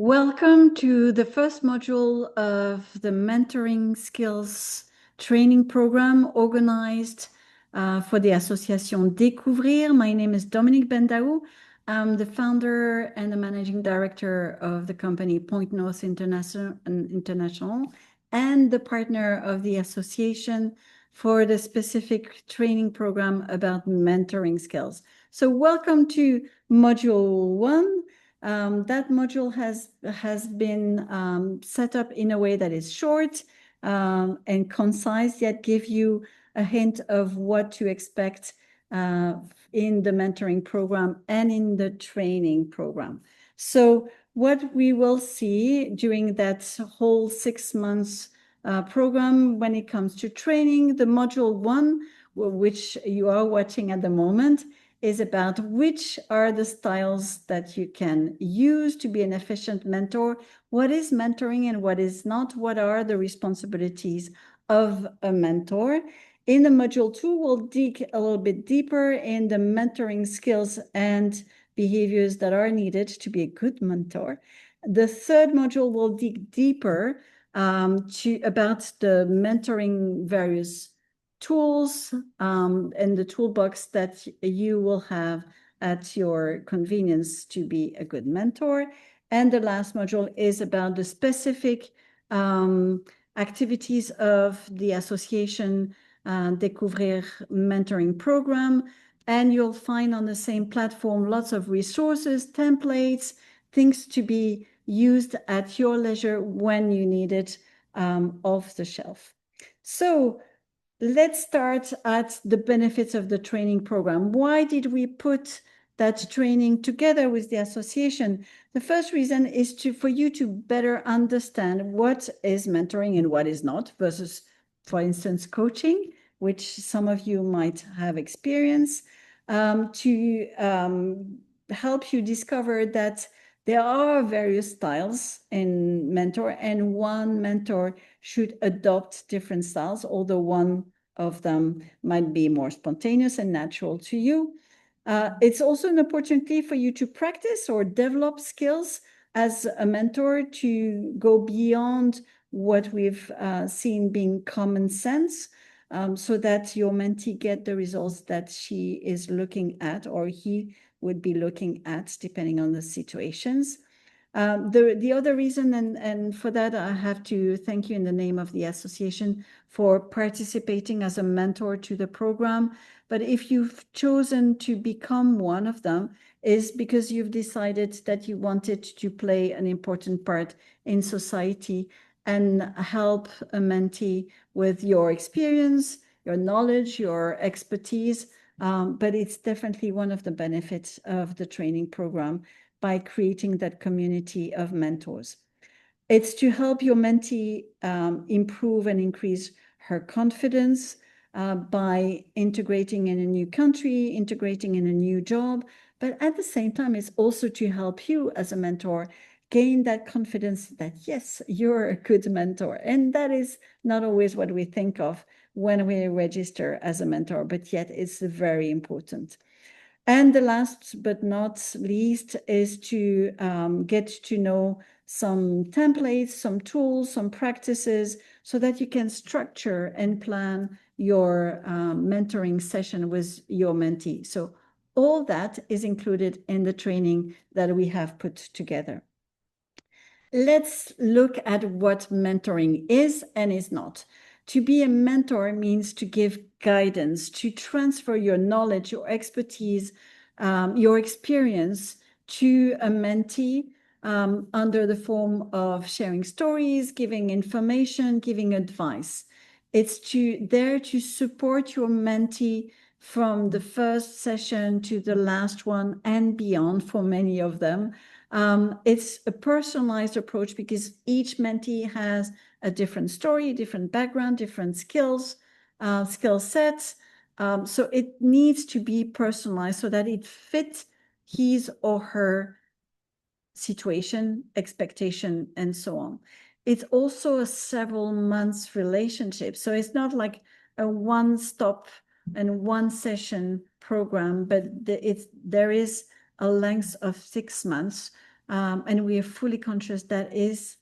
Welcome to the first module of the Mentoring Skills Training Program organized for the Association Découvrir. My name is Dominique Dhaou. I'm the founder and the managing director of the company Point North International and the partner of the association for the specific training program about mentoring skills. So welcome to Module 1. That module has been set up in a way that is short and concise, yet give you a hint of what to expect in the mentoring program and in the training program. So what we will see during that whole 6 months program when it comes to training, the module 1, which you are watching at the moment, is about which are the styles that you can use to be an efficient mentor, what is mentoring and what is not, what are the responsibilities of a mentor. In the module 2, we'll dig a little bit deeper in the mentoring skills and behaviors that are needed to be a good mentor. The third module will dig deeper about the mentoring various tools and the toolbox that you will have at your convenience to be a good mentor. And the last module is about the specific activities of the association Découvrir mentoring program. And you'll find on the same platform lots of resources, templates, things to be used at your leisure when you need it off the shelf. So let's start at the benefits of the training program. Why did we put that training together with the association? The first reason is for you to better understand what is mentoring and what is not, versus, for instance, coaching, which some of you might have experience, to help you discover that there are various styles in mentor, and one mentor should adopt different styles, although one of them might be more spontaneous and natural to you. It's also an opportunity for you to practice or develop skills as a mentor to go beyond what we've seen being common sense, so that your mentee get the results that she is looking at or he would be looking at, depending on the situations. The other reason, and for that, I have to thank you in the name of the association for participating as a mentor to the program. But if you've chosen to become one of them, is because you've decided that you wanted to play an important part in society and help a mentee with your experience, your knowledge, your expertise. But it's definitely one of the benefits of the training program by creating that community of mentors. It's to help your mentee improve and increase her confidence by integrating in a new country, integrating in a new job. But at the same time, it's also to help you as a mentor gain that confidence that, yes, you're a good mentor. And that is not always what we think of when we register as a mentor, but yet it's very important. And the last but not least is to get to know some templates, some tools, some practices, so that you can structure and plan your mentoring session with your mentee. So all that is included in the training that we have put together. Let's look at what mentoring is and is not. To be a mentor means to give guidance, to transfer your knowledge, your expertise, your experience to a mentee under the form of sharing stories, giving information, giving advice. It's there to support your mentee from the first session to the last one and beyond for many of them. It's a personalized approach because each mentee has a different story, different background, different skills, skill sets. So it needs to be personalized so that it fits his or her situation, expectation, and so on. It's also a several months relationship. So it's not like a one-stop and one-session program, but there is a length of 6 months And we are fully conscious that is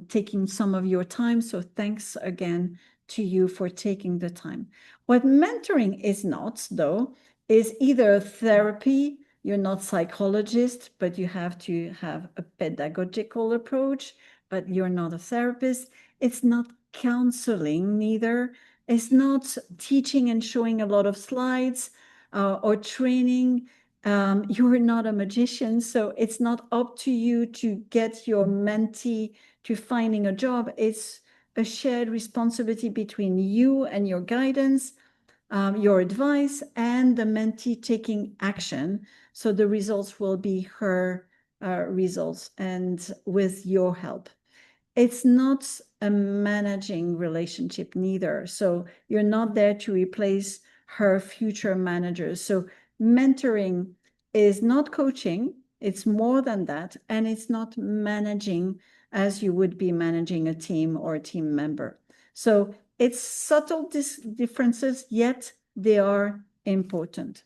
taking some of your time. So thanks again to you for taking the time. What mentoring is not, though, is either therapy. You're not psychologist, but you have to have a pedagogical approach, but you're not a therapist. It's not counseling, neither. It's not teaching and showing a lot of slides or training. You're not a magician, so it's not up to you to get your mentee to finding a job. It's a shared responsibility between you and your guidance, your advice, and the mentee taking action. So the results will be her results and with your help. It's not a managing relationship neither. So you're not there to replace her future managers. So mentoring is not coaching. It's more than that. And it's not managing as you would be managing a team or a team member. So it's subtle differences, yet they are important.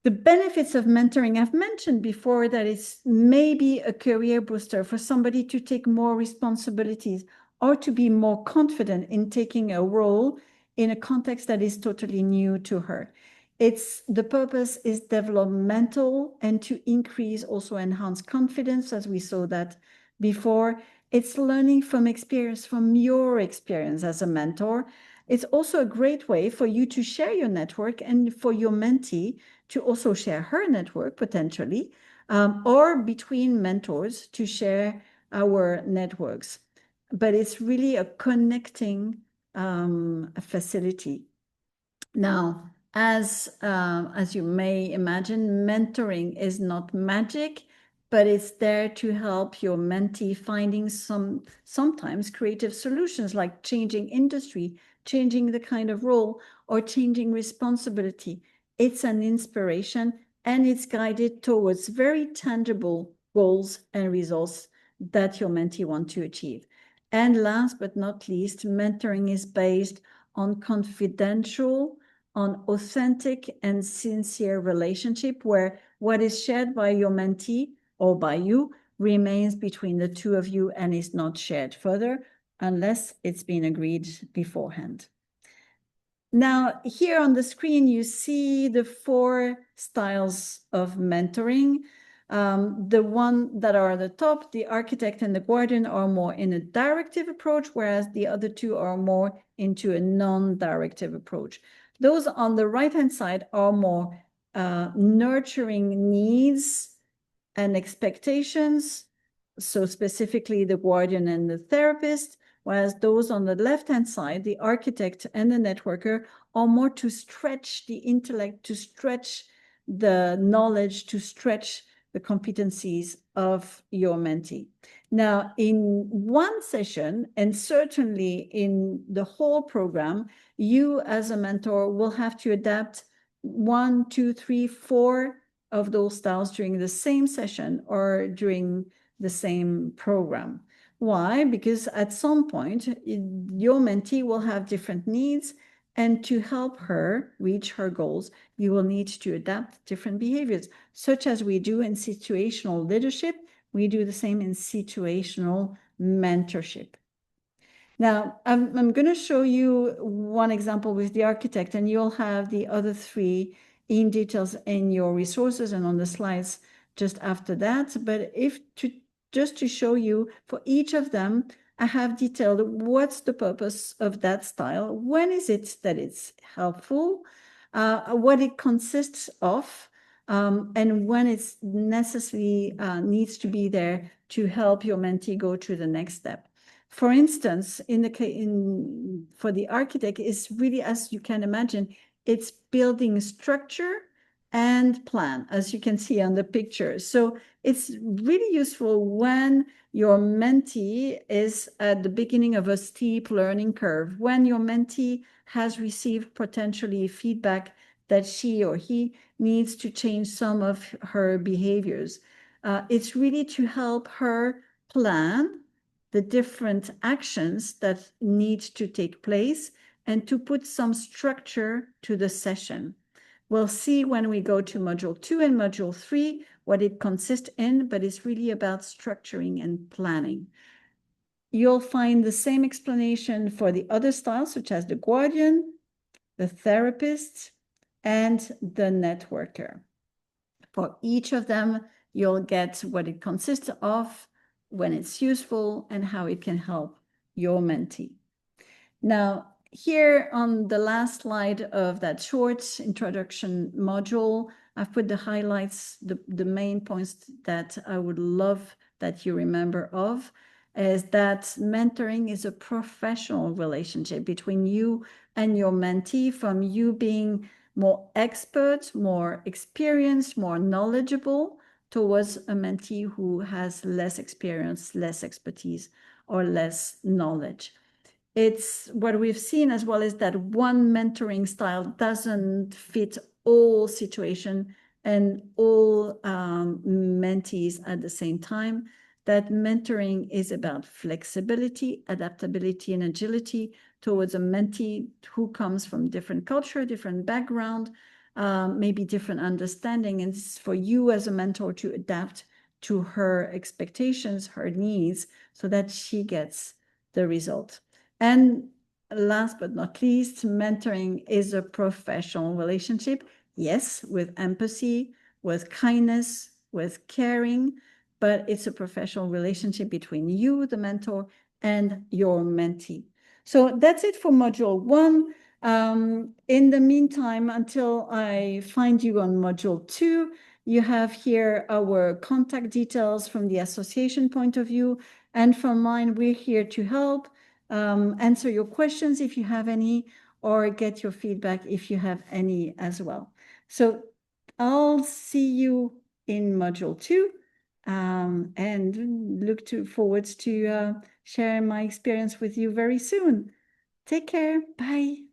The benefits of mentoring, I've mentioned before that it's maybe a career booster for somebody to take more responsibilities or to be more confident in taking a role in a context that is totally new to her. The purpose is developmental and to increase, also enhance confidence, as we saw that before. It's learning from experience, from your experience as a mentor. It's also a great way for you to share your network and for your mentee to also share her network potentially, or between mentors to share our networks. But it's really a connecting facility. Now, as you may imagine, mentoring is not magic, but it's there to help your mentee finding sometimes creative solutions like changing industry, changing the kind of role, or changing responsibility. It's an inspiration, and it's guided towards very tangible goals and results that your mentee want to achieve. And last but not least, mentoring is based on confidential, on authentic and sincere relationship where what is shared by your mentee or by you remains between the two of you and is not shared further unless it's been agreed beforehand. Now, here on the screen, you see the 4 styles of mentoring. The one that are at the top, the architect and the guardian, are more in a directive approach, whereas the other 2 are more into a non-directive approach. Those on the right-hand side are more nurturing needs and expectations, so specifically the guardian and the therapist, whereas those on the left-hand side, the architect and the networker, are more to stretch the intellect, to stretch the knowledge, to stretch the competencies of your mentee. Now, in one session, and certainly in the whole program, you as a mentor will have to adapt 1, 2, 3, 4 of those styles during the same session or during the same program. Why? Because at some point, your mentee will have different needs, and to help her reach her goals, you will need to adapt different behaviors, such as we do in situational leadership. We do the same in situational mentorship. Now, I'm going to show you one example with the architect, and you'll have the other 3 in details in your resources and on the slides just after that. But just to show you, for each of them, I have detailed what's the purpose of that style, when is it that it's helpful, what it consists of, and when it's necessarily needs to be there to help your mentee go to the next step. For instance, for the architect, it's really, as you can imagine, it's building structure and plan, as you can see on the picture. So it's really useful when your mentee is at the beginning of a steep learning curve, when your mentee has received potentially feedback that she or he needs to change some of her behaviors. It's really to help her plan the different actions that need to take place and to put some structure to the session. We'll see when we go to module 2 and module 3 what it consists in, but it's really about structuring and planning. You'll find the same explanation for the other styles, such as the guardian, the therapist, and the networker. For each of them, you'll get what it consists of, when it's useful, and how it can help your mentee. Now, here on the last slide of that short introduction module, I've put the highlights, the main points that I would love that you remember of, is that mentoring is a professional relationship between you and your mentee, from you being more expert, more experienced, more knowledgeable, towards a mentee who has less experience, less expertise, or less knowledge. It's what we've seen as well is that one mentoring style doesn't fit all situations and all mentees at the same time. That mentoring is about flexibility, adaptability, and agility towards a mentee who comes from different culture, different background, maybe different understanding. And it's for you as a mentor to adapt to her expectations, her needs, so that she gets the result. And last but not least, mentoring is a professional relationship. Yes, with empathy, with kindness, with caring, but it's a professional relationship between you, the mentor, and your mentee. So that's it for module 1. In the meantime, until I find you on module 2, you have here our contact details from the association point of view, and from mine, we're here to help. Answer your questions if you have any, or get your feedback if you have any as well. So I'll see you in module 2, and look forward to sharing my experience with you very soon. Take care. Bye.